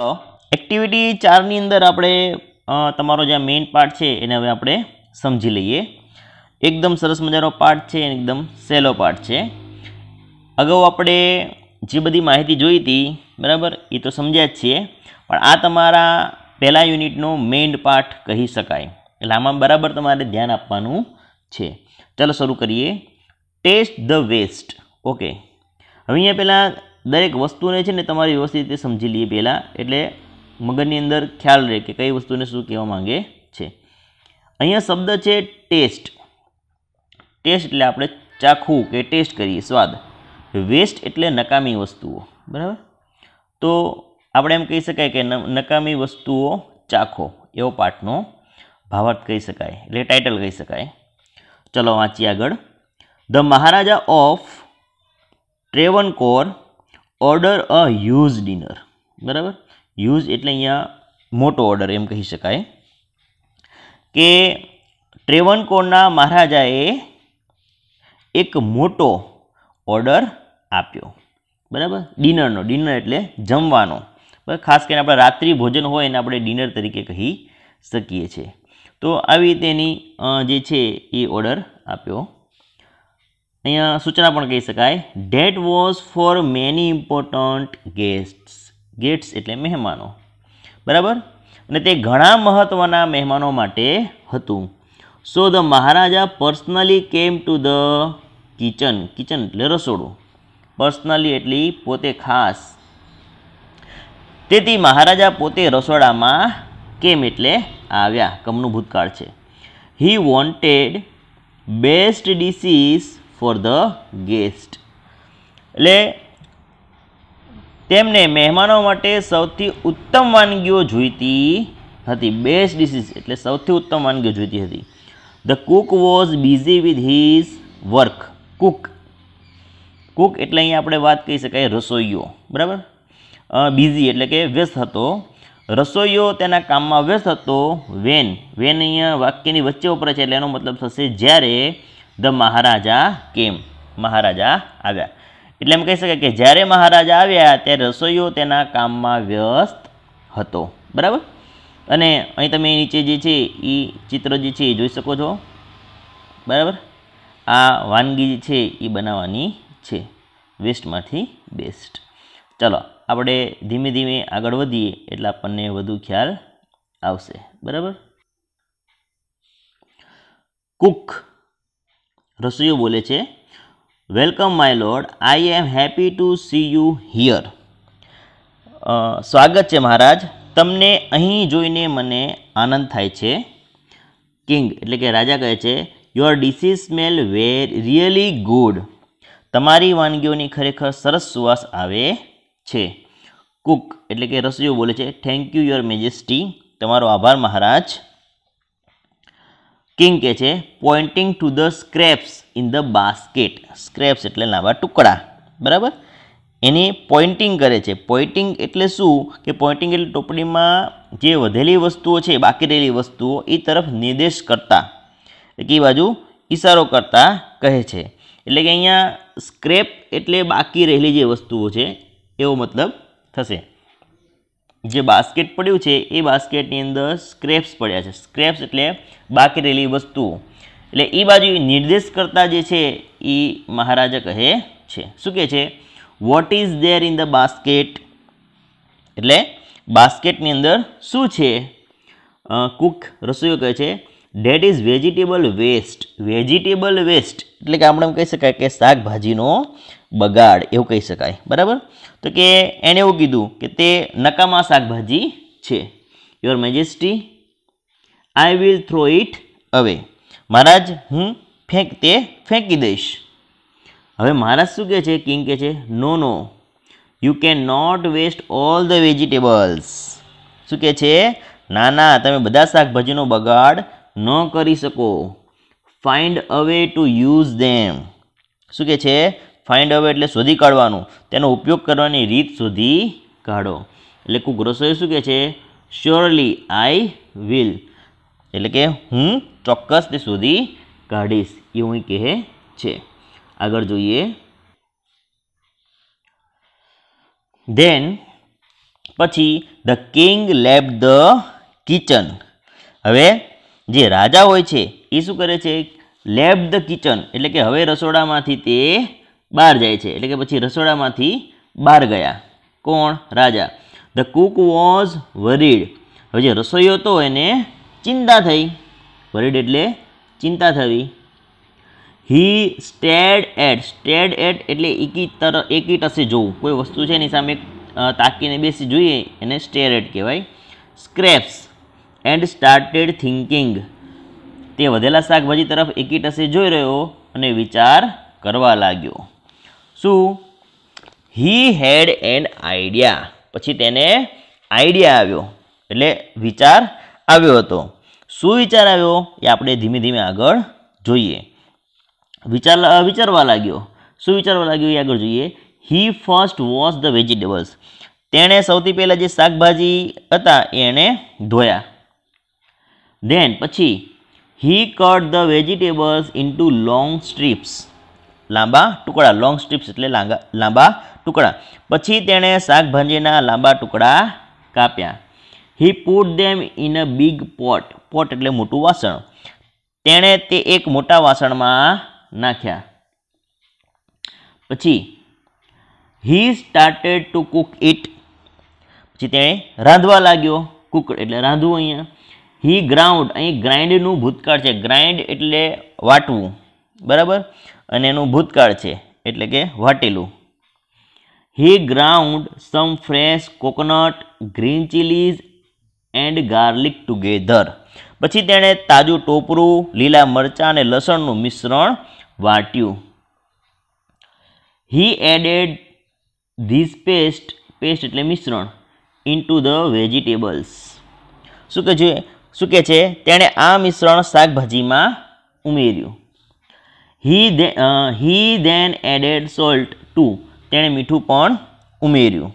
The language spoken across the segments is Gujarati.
તો એક્ટિવિટી 4 ની અંદર આપણે તમારો જે મેઇન પાર્ટ છે એને હવે આપણે સમજી લઈએ. એકદમ સરસ મજાનો પાર્ટ છે અને એકદમ સહેલો પાર્ટ છે. અગાઉ આપણે જે બધી માહિતી જોઈ હતી બરાબર એ તો સમજ્યા જ છીએ, પણ આ તમારા પહેલા યુનિટનો મેઇન પાર્ટ કહી શકાય, એટલે આમાં બરાબર તમારે ધ્યાન આપવાનું છે. ચાલો શરૂ કરીએ. Test the waste. ઓકે, હવે અહીંયા પહેલાં દરેક વસ્તુને છે ને તમારે વ્યવસ્થિત રીતે સમજી લઈએ પહેલાં, એટલે મગજની અંદર ખ્યાલ રહે કે કઈ વસ્તુને શું કહેવા માંગે છે. અહીંયા શબ્દ છે ટેસ્ટ. ટેસ્ટ એટલે આપણે ચાખવું કે ટેસ્ટ કરીએ, સ્વાદ. વેસ્ટ એટલે નકામી વસ્તુઓ, બરાબર. તો આપણે એમ કહી શકાય કે નકામી વસ્તુઓ ચાખો, એવો પાઠનો ભાવાર્થ કહી શકાય, એટલે ટાઇટલ કહી શકાય. ચલો વાંચીએ આગળ. The maharaja of Travancore order a huge dinner. બરાબર, હ્યુજ એટલે અહીંયા મોટો ઓર્ડર એમ કહી શકાય કે ટ્રેવનકોરના મહારાજાએ એક મોટો ઓર્ડર આપ્યો. બરાબર, ડિનરનો. ડિનર એટલે જમવાનો. બરાબર, ખાસ કરીને આપણે રાત્રિ ભોજન હોય એને આપણે ડિનર તરીકે કહી શકીએ છીએ. તો આવી રીતે એની જે છે એ ઓર્ડર આપ્યો. અહીંયા સૂચના પણ કહી શકાય. That was for many important guests. Guests એટલે મહેમાનો, બરાબર, અને તે ઘણા મહત્ત્વના મહેમાનો માટે હતું. So the maharaja personally came to the kitchen. Kitchen એટલે રસોડું. પર્સનલી એટલે પોતે ખાસ. તેથી મહારાજા પોતે રસોડામાં કેમ એટલે આવ્યા, કમનું ભૂતકાળ છે. He wanted best dishes for the guest. એટલે તેમને મહેમાનો માટે સૌથી ઉત્તમ વાનગીઓ જોઈતી હતી. બેસ્ટ ડિશિસ એટલે સૌથી ઉત્તમ વાનગીઓ જોઈતી હતી. The cook was busy with his work. Cook. Cook એટલે અહીંયા આપણે વાત કહી શકાય રસોઈયો, બરાબર. બિઝી એટલે કે વ્યસ્ત હતો. રસોઈયો તેના કામમાં વ્યસ્ત હતો. વેન. વેન અહીંયા વાક્યની વચ્ચે વપરાય છે, એટલે એનો મતલબ થશે જ્યારે. ધ મહારાજા કેમ. મહારાજા આવ્યા. એટલે એમ કહી શકાય કે જ્યારે મહારાજા આવ્યા ત્યારે રસોઈયો તેના કામમાં વ્યસ્ત હતો, બરાબર. અને અહીં તમે નીચે જે છે એ ચિત્ર જે છે એ જોઈ શકો છો, બરાબર. આ વાનગી જે છે એ બનાવવાની છે, વેસ્ટમાંથી બેસ્ટ. ચલો આપણે ધીમે ધીમે આગળ વધીએ એટલે આપણને વધુ ખ્યાલ આવશે, બરાબર. કુક. રસોઈયો બોલે છે, welcome my lord, I am happy to C you hear. સ્વાગત છે મહારાજ, તમને અહીં જોઈને મને આનંદ થાય છે. કિંગ એટલે કે રાજા કહે છે, your dishes smell really good. તમારી વાનગીઓની ખરેખર સરસ સુવાસ આવે છે. કુક એટલે કે રસોઈયો બોલે છે, થેન્ક યુ યોર મેજેસ્ટી. તમારો આભાર મહારાજ. કિંગ કહે છે, pointing to the scraps in the basket. Scraps એટલે લાંબા ટુકડા, બરાબર. એની પોઇન્ટિંગ કરે છે. પોઇન્ટિંગ એટલે શું કે પોઇન્ટિંગ એટલે ટોપડીમાં જે વધેલી વસ્તુઓ છે, બાકી રહેલી વસ્તુઓ એ તરફ નિર્દેશ કરતા, કઈ બાજુ ઈશારો કરતા કહે છે. એટલે કે અહીંયા સ્ક્રેપ એટલે બાકી રહેલી જે વસ્તુઓ છે એવો મતલબ થશે. જે બાસ્કેટ પડ્યું છે એ બાસ્કેટની અંદર સ્ક્રેપ્સ પડ્યા છે. સ્ક્રેપ્સ એટલે બાકી રહેલી વસ્તુઓ, એટલે એ બાજુ નિર્દેશ કરતા જે છે એ મહારાજા કહે છે. શું કહે છે? What is there in the basket. એટલે બાસ્કેટની અંદર શું છે? કુક રસોઈયો કહે છે, that is vegetable waste. Vegetable waste એટલે કે આપણે એમ કહી શકાય કે શાકભાજીનો બગાડ, એવું કહી શકાય, બરાબર. તો કે એણે એવું કીધું કે તે નકામા શાકભાજી છે. Your majesty, I will throw it અવે. મહારાજ હું ફેંકી દઈશ. હવે મહારાજ શું કહે છે? કિંગ કહે છે, no no, you can not waste all the vegetables. શું કહે છે? ના ના, તમે બધા શાકભાજીનો બગાડ ન કરી શકો. ફાઇન્ડ અવે ટુ યુઝ ધેમ. શું કહે છે? ફાઇન્ડ અવે એટલે શોધી કાઢવાનું, તેનો ઉપયોગ કરવાની રીત શોધી કાઢો. એટલે કુક રસોઈ શું કહે છે? Surely I will. એટલે કે હું ચોક્કસ તે શોધી કાઢીશ, એવું કહે છે. આગળ જોઈએ. ધેન પછી the king left the kitchen. હવે જે રાજા હોય છે એ શું કરે છે? લેફ્ટ ધ કિચન એટલે કે હવે રસોડામાંથી તે બહાર જાય છે, એટલે કે પછી રસોડામાંથી બહાર ગયા. કોણ? રાજા. The cook was worried. હવે જે રસોઈયો હતો એને ચિંતા થઈ. વરીડ એટલે ચિંતા થવી. હી સ્ટેડ એટ એટલે એકી ટસે જોવું. કોઈ વસ્તુ છે એની સામે તાકીને બેસી જોઈએ એને સ્ટેર એટ કહેવાય. Scraps and started thinking. તે વધેલા શાકભાજી તરફ એકી ટસે જોઈ રહ્યો અને વિચાર કરવા લાગ્યો. શું? હી હેડ એન આઈડિયા. પછી તેને આઈડિયા આવ્યો એટલે વિચાર આવ્યો હતો. શું વિચાર આવ્યો એ આપણે ધીમે ધીમે આગળ જોઈએ. વિચારવા લાગ્યો. શું વિચારવા લાગ્યો એ આગળ જોઈએ. હી ફર્સ્ટ વોશ ધ વેજીટેબલ્સ. તેણે સૌથી પહેલાં જે શાકભાજી હતા એણે ધોયા. ધેન પછી he cut the vegetables into long strips. લાંબા ટુકડા. લોંગ સ્ટ્રીપ્સ એટલે લાંબા ટુકડા. પછી તેણે શાકભાજીના લાંબા ટુકડા કાપ્યા. He put them in a big pot. Pot એટલે મોટું વાસણ. તેણે તે એક મોટા વાસણમાં નાખ્યા. પછી he started to cook it. પછી તેણે રાંધવા લાગ્યો. કુક એટલે રાંધવું અહીંયા. હી ગ્રાઉન્ડ. અહીં ગ્રાઇન્ડનું ભૂતકાળ છે. ગ્રાઇન્ડ એટલે વાટવું, બરાબર, અને એનું ભૂતકાળ છે એટલે કે વાટેલું. He ground some fresh coconut, green chillies and garlic together. પછી તેણે તાજું ટોપરું, લીલા મરચાં અને લસણનું મિશ્રણ વાટ્યું. હી એડેડ ધીસ પેસ્ટ એટલે મિશ્રણ ઇન્ટુ ધ વેજીટેબલ્સ. શું કે છે? તેણે આ મિશ્રણ શાકભાજીમાં ઉમેર્યું. હી ધેન એડેડ સોલ્ટ ટુ. તેણે મીઠું પણ ઉમેર્યું.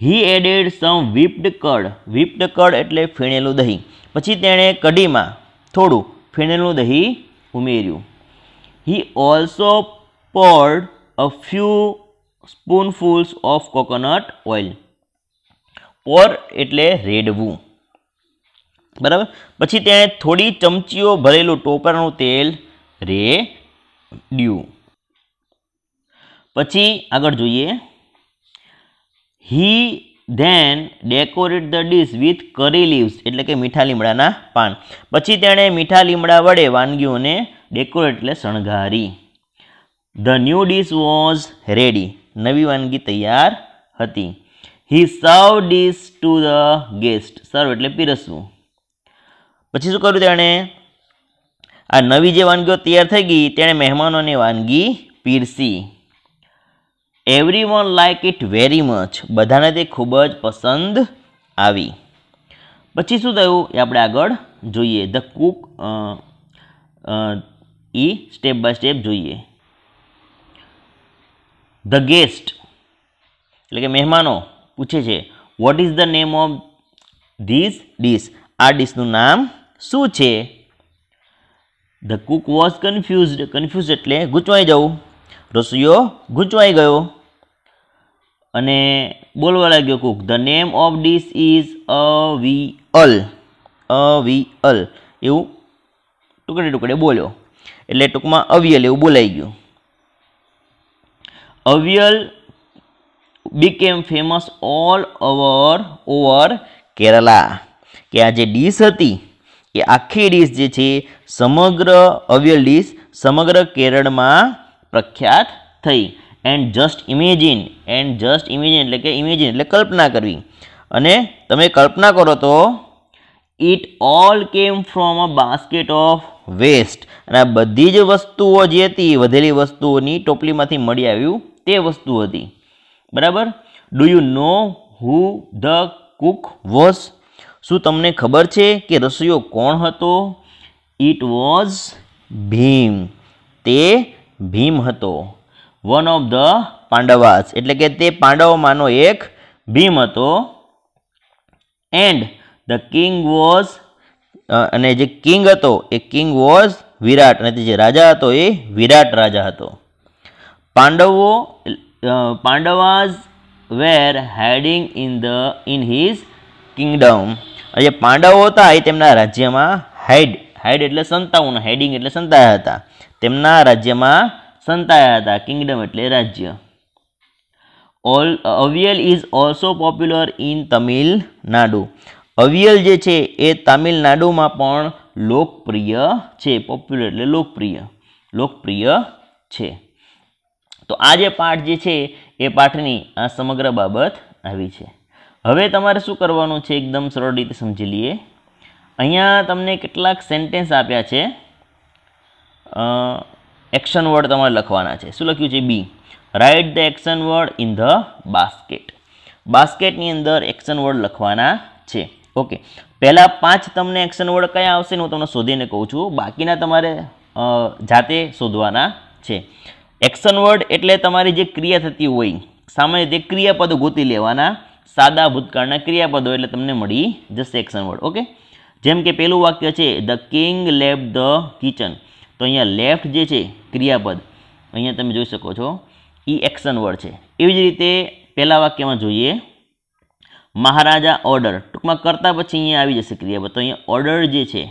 હી એડેડ સમ whipped curd. whipped curd એટલે ફેણેલું દહીં. પછી તેણે કઢીમાં થોડું ફેણેલું દહીં ઉમેર્યું. He also poured a few spoonfuls of coconut oil. pour એટલે રેડવું, બરાબર. પછી તેણે થોડી ચમચીઓ ભરેલું ટોપરાનું તેલ રેડ્યું. પછી આગળ જોઈએ. He then decorate the dish with curry leaves એટલે કે મીઠા લીમડાના પાન. પછી તેણે મીઠા લીમડા વડે વાનગીઓને ડેકોરેટ એટલે શણગારી. The new dish was ready. નવી વાનગી તૈયાર હતી. હી સર્વ ડીશ ટુ ધ ગેસ્ટ. સર્વ એટલે પીરસવું. પછી શું કર્યું તેણે? આ નવી જે વાનગીઓ તૈયાર થઈ ગઈ તેણે મહેમાનોને વાનગી પીરસી. Everyone like it very much. બધાને તે ખૂબ જ પસંદ આવી. પછી શું થયું એ આપણે આગળ જોઈએ. The cook step by step જોઈએ. ધ ગેસ્ટ એટલે કે મહેમાનો પૂછે છે what is the name of this dish. આ ડીશનું નામ શું છે? The cook was confused. Confuse એટલે ગૂંચવાઈ જવું. રસોઈયો ગૂંચવાઈ ગયો અને બોલવા લાગ્યો cook. The name of dish is avial. Avial એવું ટુકડે ટુકડે બોલ્યો એટલે ટૂંકમાં અવિયલ એવું બોલાઈ ગયું. Avial became famous all over Kerala. કે આ જે ડીશ હતી એ આખી ડીશ જે છે સમગ્ર અવિયલ ડીશ સમગ્ર કેરળમાં પ્રખ્યાત થઈ. એન્ડ જસ્ટ ઇમેજિન એટલે કે ઇમેજિન એટલે કલ્પના કરવી. અને તમે કલ્પના કરો તો it all came from a basket of waste. અને આ બધી જ વસ્તુઓ જે હતી વધેલી વસ્તુઓની ટોપલીમાંથી મળી આવ્યું તે વસ્તુ હતી, બરાબર. Do you know who the cook was. શું તમને ખબર છે કે રસોઈયો કોણ હતો? It was Bhim. તે ભીમ હતો. વન ઓફ ધ પાંડવાસ એટલે કે તે પાંડવોમાંનો એક ભીમ હતો. એન્ડ ધ કિંગ વોઝ અને જે કિંગ હતો એ કિંગ વોઝ વિરાટ અને જે રાજા હતો એ વિરાટ રાજા હતો. પાંડવાઝ વેર હાઇડિંગ ઇન હિઝ કિંગડમ. જે પાંડવો હતા એ તેમના રાજ્યમાં હાઇડ એટલે સંતાવું, હાઇડિંગ એટલે સંતાયા હતા, તેમના રાજ્યમાં સંતાયા હતા. કિંગડમ એટલે રાજ્ય. Avial is also popular in Tamil Nadu. Avial જે છે એ તામિલનાડુમાં પણ લોકપ્રિય છે. પોપ્યુલર એટલે લોકપ્રિય છે. તો આ જે પાઠ જે છે એ પાઠની આ સમગ્ર બાબત આવી છે. હવે તમારે શું કરવાનું છે, એકદમ સરળ રીતે સમજી લઈએ. અહીંયા તમને કેટલાક સેન્ટેન્સ આપ્યા છે. એક્શન વર્ડ તમારે લખવાના છે. શું લખ્યું છે? B. Write the action word in the basket. બાસ્કેટની અંદર એક્શન વર્ડ લખવાના છે. ઓકે, પહેલા 5 તમને એક્શન વર્ડ કયા આવશે ને હું તમને શોધીને કહું છું, બાકીના તમારે જાતે શોધવાના છે. એક્શન વર્ડ એટલે તમારી જે ક્રિયા થતી હોય, સામાન્ય રીતે ક્રિયાપદો ગોતી લેવાના, સાદા ભૂતકાળના ક્રિયાપદો, એટલે તમને મળી જશે એક્શન વર્ડ. ઓકે, જેમ કે પેલું વાક્ય છે the king left the kitchen. તો અહીંયા લેફ્ટ જે છે ક્રિયાપદ, અહીંયા તમે જોઈ શકો છો એ એક્શન વર્ડ છે. એવી જ રીતે પહેલા વાક્યમાં જોઈએ મહારાજા ઓર્ડર, ટૂંકમાં કરતા પછી અહીંયા આવી જશે ક્રિયાપદ. તો અહીંયા ઓર્ડર જે છે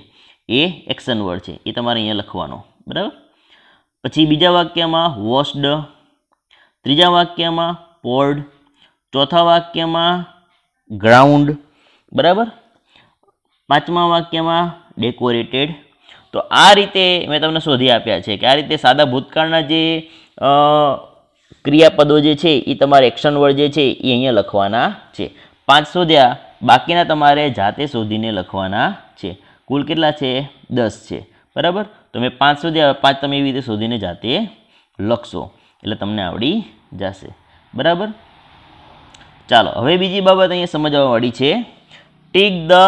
એ એક્શન વર્ડ છે, એ તમારે અહીંયા લખવાનો. બરાબર. પછી બીજા વાક્યમાં વોશ્ડ, ત્રીજા વાક્યમાં પોર્ડ, ચોથા વાક્યમાં ગ્રાઉન્ડ. બરાબર. પાંચમા વાક્યમાં ડેકોરેટેડ. તો આ રીતે મેં તમને શોધી આપ્યા છે કે આ રીતે સાદા ભૂતકાળના જે ક્રિયાપદો જે છે એ તમારે એક્શન વર્ડ જે છે એ અહીંયા લખવાના છે. 5 શોધ્યા, બાકીના તમારે જાતે શોધીને લખવાના છે. કુલ કેટલા છે? 10 છે. બરાબર. તો મેં 5 શોધ્યા, 5 તમે એવી રીતે શોધીને જાતે લખશો એટલે તમને આવડી જશે. બરાબર. ચાલો, હવે બીજી બાબત અહીંયા સમજવાવાળી છે. Take the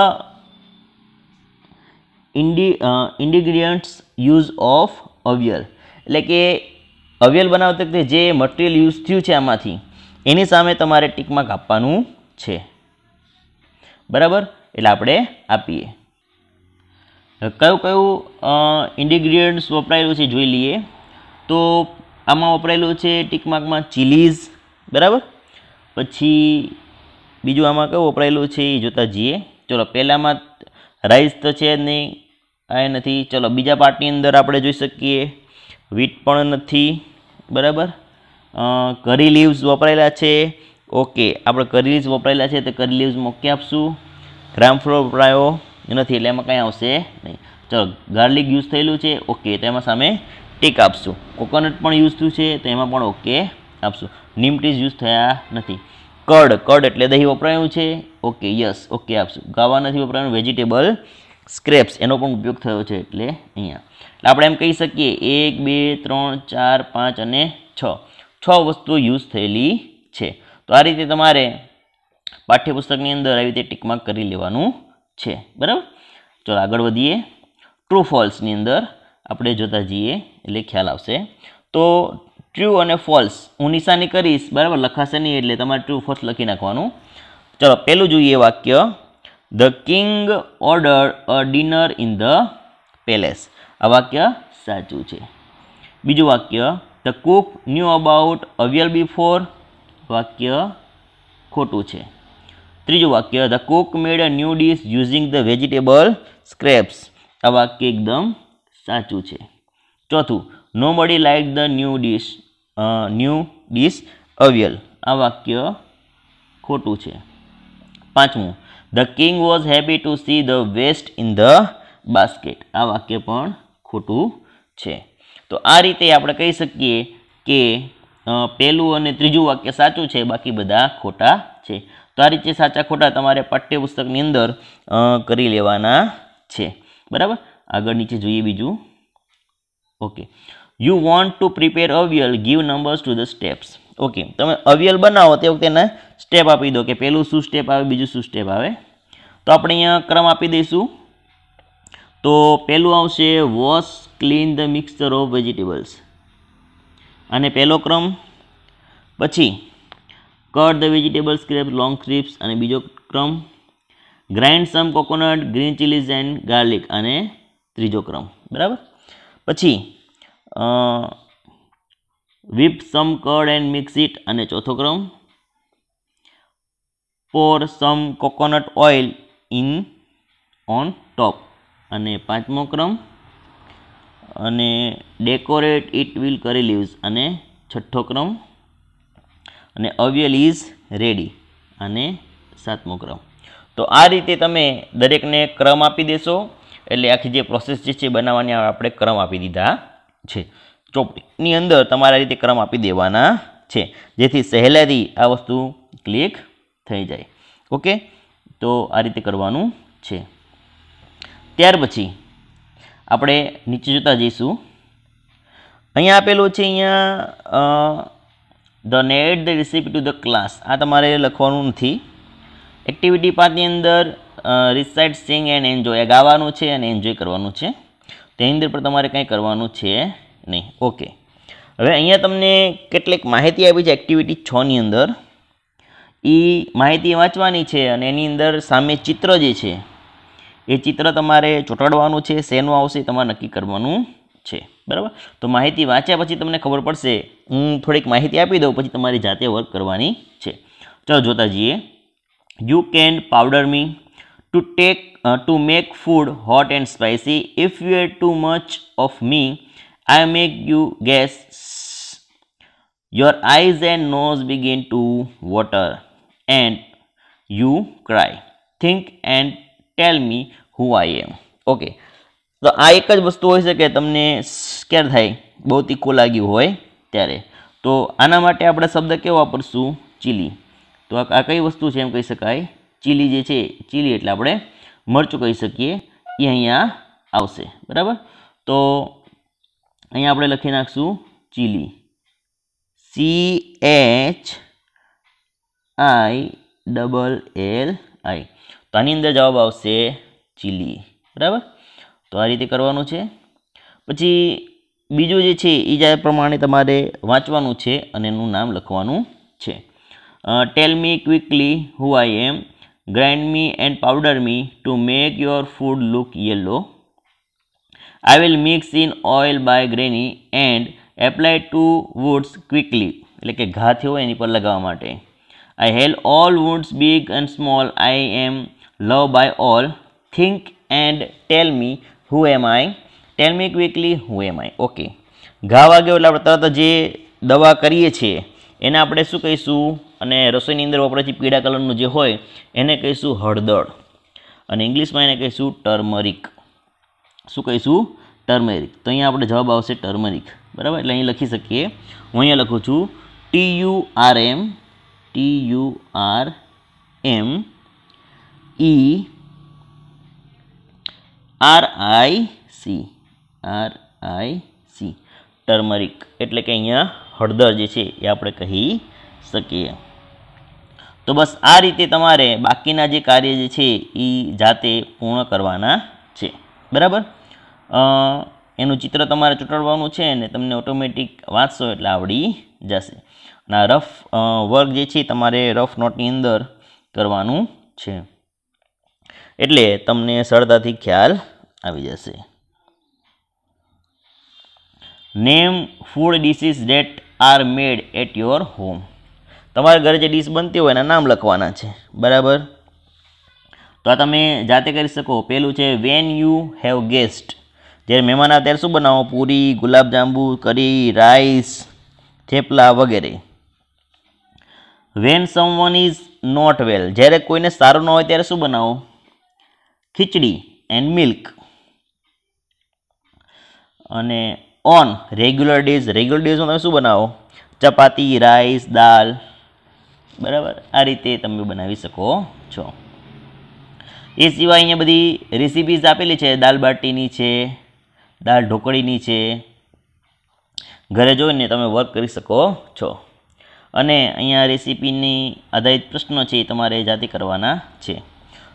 ingredients use of avial. એટલે કે અવિયલ બનાવતી વખતે જે મટીરિયલ યુઝ થયું છે આમાંથી એની સામે તમારે ટીક માર્ક આપવાનું છે. બરાબર. એટલે આપણે આપીએ. કયું ઇન્ગ્રીડિયન્ટ્સ વપરાયેલું છે જોઈ લઈએ. તો આમાં વપરાયેલું છે ટીક માર્કમાં ચીલીઝ. બરાબર. પછી બીજું આમાં કયું વપરાયેલું છે એ જોતા જઈએ. ચલો, પહેલામાં રાઈસ તો છે જ નહીં, આ નથી. ચલો, બીજા પાર્ટની અંદર આપણે જોઈ શકીએ વીટ પણ નથી. બરાબર. કરી લીવ્સ વપરાયેલા છે. ઓકે, આપણે કરી લીવ્સ વપરાયેલા છે તો કરી લીવ્સ મૂકી આપશું. ગ્રામ ફ્લોર વપરાયો નથી એટલે એમાં કંઈ આવશે નહીં. ચલો, ગાર્લિક યુઝ થયેલું છે. ઓકે, તો એમાં સામે ટીક આપશું. કોકોનટ પણ યુઝ થયું છે તો એમાં પણ ઓકે આપશું. નીમ ટ્રીઝ યુઝ થયા નથી. કર્ડ એટલે દહીં વપરાયું છે. ઓકે, યસ, ઓકે આપશું. ગાવા નથી વપરાયું. વેજીટેબલ સ્ક્રેપ્સ એનો પણ ઉપયોગ થયો છે એટલે અહીંયા. એટલે આપણે એમ કહી શકીએ 1 2 3 4 5 અને 6 વસ્તુઓ યુઝ થયેલી છે. તો આ રીતે તમારે પાઠ્યપુસ્તકની અંદર આવી રીતે ટીક માર્ક કરી લેવાનું છે. બરાબર. ચલો આગળ વધીએ. ટ્રુ ફોલ્સની અંદર આપણે જોતા જઈએ એટલે ખ્યાલ આવશે. તો ટ્રુ અને ફોલ્સ હું નિશાની કરીશ. બરાબર. લખાશે નહીં એટલે તમારે ટ્રુ ફોલ્સ લખી નાખવાનું. ચલો, પહેલું જોઈએ વાક્ય the king order a dinner in the palace. આ વાક્ય સાચું છે. બીજું વાક્ય the cook knew about aviyal before. વાક્ય ખોટું છે. ત્રીજું વાક્ય the cook made a new dish using the vegetable scraps. આ વાક્ય એકદમ સાચું છે. ચોથું nobody like the new dish aviyal. આ વાક્ય ખોટું છે. પાંચમું the king was happy to see the waste in the basket. આ વાક્ય પણ ખોટું છે. તો આ રીતે આપણે કહી શકીએ કે પહેલું અને ત્રીજું વાક્ય સાચું છે, બાકી બધા ખોટા છે. તો આ રીતે સાચા ખોટા તમારે પાઠ્યપુસ્તકની અંદર કરી લેવાના છે. બરાબર. આગળ નીચે જોઈએ બીજું. Okay, you want to prepare avial, give numbers to the steps. Okay, તમે અવિયલ બનાવો તે વખતે એને સ્ટેપ આપી દો કે પહેલું શું સ્ટેપ આવે, બીજું શું સ્ટેપ આવે. તો આપણે અહીંયા ક્રમ આપી દઈશું. તો પહેલું આવશે wash clean the mixture of vegetables, અને પહેલો ક્રમ. પછી cut the vegetable scrap long strips, અને બીજો ક્રમ. Grind some coconut, green chillies and garlic, અને ત્રીજો ક્રમ. બરાબર. પછી whip some curd and mix it, અને ચોથો ક્રમ. pour some coconut oil in on top. અને પાંચમો ક્રમ અને decorate it with curry leaves અને છઠ્ઠો ક્રમ અને અવિયલ ઇઝ રેડી અને સાતમો ક્રમ. તો આ રીતે તમે દરેકને ક્રમ આપી દેશો એટલે આખી જે પ્રોસેસ જે છે બનાવવાની આપણે ક્રમ આપી દીધા છે. ચોપડીની અંદર તમારા રીતે ક્રમ આપી દેવાના છે જેથી સહેલાઈથી આ વસ્તુ ક્લિક થઈ જાય. ઓકે, તો આ રીતે કરવાનું છે. ત્યાર પછી આપણે નીચે જોતા જઈશું. અહીંયા આપેલું છે અહીંયા the net the recipe to the class. આ તમારે લખવાનું નથી. એક્ટિવિટી પાર્ટની અંદર રિસાઇટ, સિંગ એન્ડ એન્જોય ગાવાનું છે અને એન્જોય કરવાનું છે. તેની અંદર પણ તમારે કંઈ કરવાનું છે નહીં. ઓકે, હવે અહીંયા તમને કેટલીક માહિતી આપી છે એક્ટિવિટી 6 ની અંદર. એ માહિતી વાંચવાની છે અને એની અંદર સામે ચિત્ર જે છે એ ચિત્ર તમારે ચોંટાડવાનું છે. શેનું આવશે તમારે નક્કી કરવાનું છે. બરાબર, તો માહિતી વાંચ્યા પછી તમને ખબર પડશે. હું થોડીક માહિતી આપી દઉં પછી તમારી જાતે વર્ક કરવાની છે. ચાલો જોતા જઈએ. You can powder me to make food hot and spicy. If you add too much of me, I make you guess. Your eyes and nose begin to water and you cry. Think and tell me who I am. Okay, તો આ એક જ વસ્તુ હોઈ શકે તમને ક્યારે થાય, બહુ તીખું લાગ્યું હોય ત્યારે. તો આના માટે આપણે શબ્દ કેવો વાપરશું? ચીલી. તો આ કઈ વસ્તુ છે એમ કહી શકાય? ચીલી જે છે, ચીલી એટલે આપણે મરચું કહી શકીએ. એ અહીંયા આવશે. બરાબર, તો અહીંયા આપણે લખી નાખશું ચીલી, CHILLI. તો આની અંદર જવાબ આવશે ચીલી. બરાબર, તો આ રીતે કરવાનું છે. પછી બીજું જે છે એ જ પ્રમાણે તમારે વાંચવાનું છે અને એનું નામ લખવાનું છે. Tell me quickly who I am. Grind me and powder me to make your food look yellow. I will mix in oil by graining and apply to wounds quickly. એટલે કે ઘા થયો હોય એની પર લગાવવા માટે. I heal all wounds big and small. I am loved by all. Think and tell me who am I. Tell me quickly who am I. Okay, ઘા વાગ્યો એટલે આપણે તરત જે દવા કરીએ છીએ એને આપણે શું કહીશું? અને રસોઈની અંદર વપરાતી પીળા કલરનું જે હોય એને કહીશું હળદર અને ઇંગ્લિશમાં એને કહીશું ટર્મરિક. શું કહીશું? ટર્મેરિક. તો અહીંયા આપણે જવાબ આવશે ટર્મરિક. બરાબર, એટલે અહીં લખી શકીએ. હું અહીંયા લખું છું TURMERIC. ટર્મરિક એટલે કે અહીંયા હળદર જે છે એ આપણે કહી શકીએ. તો બસ આ રીતે તમારે બાકીના જે કાર્ય જે છે એ જાતે પૂર્ણ કરવાના છે. બરાબર, એનું ચિત્ર તમારે ચોંટાડવાનું છે અને તમને ઓટોમેટિક વાંચશો એટલે આવડી જશે. અને આ રફ વર્ક જે છે તમારે રફ નોટની અંદર કરવાનું છે એટલે તમને સરળતાથી ખ્યાલ આવી જશે. Name food dishes that are made at your home. તમારા ઘરે જે ડીશ બનતી હોય એના નામ લખવાના છે. બરાબર, તો આ તમે જાતે કરી શકો. પહેલું છે વેન યુ હેવ ગેસ્ટ. જ્યારે મહેમાન આવે ત્યારે શું બનાવો? પૂરી, ગુલાબજાંબુ, કરી, રાઈસ, થેપલા વગેરે. When someone is not well. જ્યારે કોઈને સારું ન હોય ત્યારે શું બનાવો? Khichdi and milk. અને ઓન રેગ્યુલર ડેઝ. રેગ્યુલર ડેઝમાં તમે શું બનાવો? ચપાતી, રાઈસ, દાલ. બરાબર, આ રીતે તમે બનાવી શકો છો. એ સિવાય અહીંયા બધી રેસિપીઝ આપેલી છે. દાલ બાટીની છે, દાલ ઢોકળીની છે. ઘરે જોઈને તમે વર્ક કરી શકો છો. અને અહીંયા રેસિપીની આધારિત પ્રશ્નો છે એ તમારે જાતે કરવાના છે.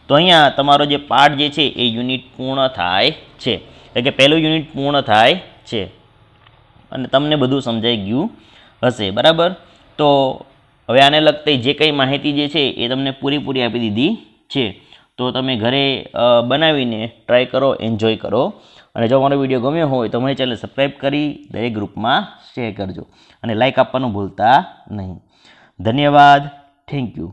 તો અહીંયા તમારો જે પાઠ જે છે એ યુનિટ પૂર્ણ થાય છે. એટલે કે પહેલું યુનિટ પૂર્ણ થાય છે અને તમને બધું સમજાઈ ગયું હશે. બરાબર, તો હવે આને લગતી જે કંઈ માહિતી જે છે એ તમને પૂરેપૂરી આપી દીધી છે. તો તમે ઘરે બનાવીને ટ્રાય કરો, એન્જોય કરો. અને જો મારો વિડીયો ગમ્યો હોય તો મારી ચેનલ સબસ્ક્રાઈબ કરી દરેક ગ્રુપમાં શેર કરજો અને લાઇક આપવાનું ભૂલતા નહીં. ધન્યવાદ. Thank you.